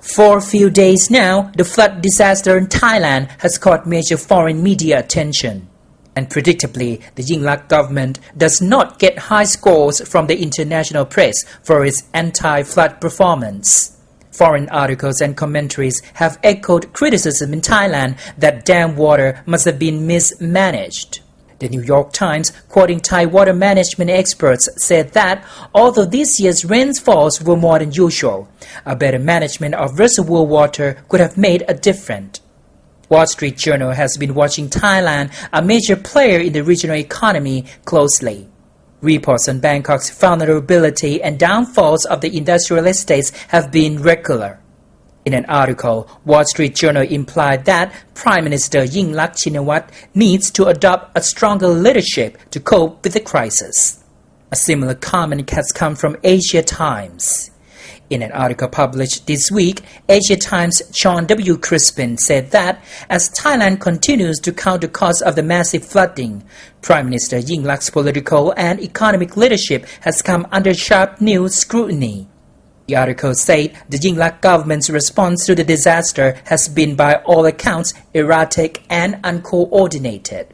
For a few days now, the flood disaster in Thailand has caught major foreign media attention. And predictably, the Yingluck government does not get high scores from the international press for its anti-flood performance. Foreign articles and commentaries have echoed criticism in Thailand that dam water must have been mismanaged. The New York Times, quoting Thai water management experts, said that although this year's rainfalls were more than usual, a better management of reservoir water could have made a difference. Wall Street Journal has been watching Thailand, a major player in the regional economy, closely. Reports on Bangkok's vulnerability and downfalls of the industrial estates have been regular. In an article, Wall Street Journal implied that Prime Minister Yingluck needs to adopt a stronger leadership to cope with the crisis. A similar comment has come from Asia Times. In an article published this week, Asia Times' Sean W. Crispin said that as Thailand continues to count the cost of the massive flooding, Prime Minister Yingluck's political and economic leadership has come under sharp new scrutiny. The article said the Yingluck government's response to the disaster has been by all accounts erratic and uncoordinated.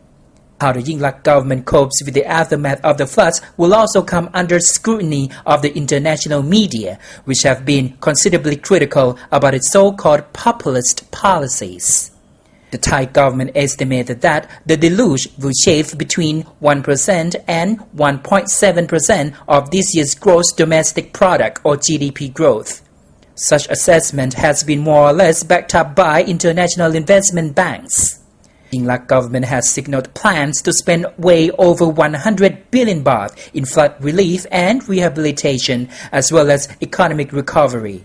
How the Yingluck government copes with the aftermath of the floods will also come under scrutiny of the international media, which have been considerably critical about its so-called populist policies. The Thai government estimated that the deluge will shave between 1% and 1.7% of this year's gross domestic product or GDP growth. Such assessment has been more or less backed up by international investment banks. Yingluck government has signaled plans to spend way over 100 billion baht in flood relief and rehabilitation as well as economic recovery.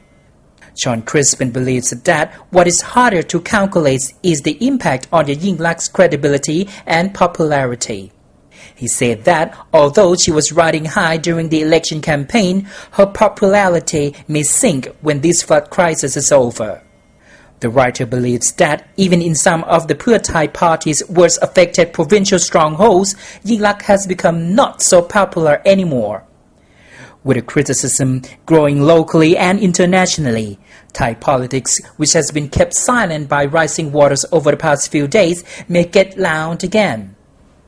Sean Crispin believes that what is harder to calculate is the impact on the Yingluck's credibility and popularity. He said that although she was riding high during the election campaign, her popularity may sink when this flood crisis is over. The writer believes that even in some of the poor Thai party's worst affected provincial strongholds, Yingluck has become not so popular anymore. With the criticism growing locally and internationally, Thai politics, which has been kept silent by rising waters over the past few days, may get loud again.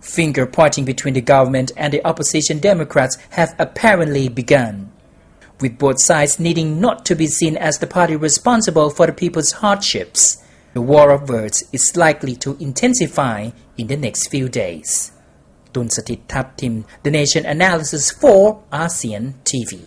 Finger-pointing between the government and the opposition Democrats have apparently begun, with both sides needing not to be seen as the party responsible for the people's hardships. The war of words is likely to intensify in the next few days. Tunsatit Thap Tim, The Nation Analysis for ASEAN TV.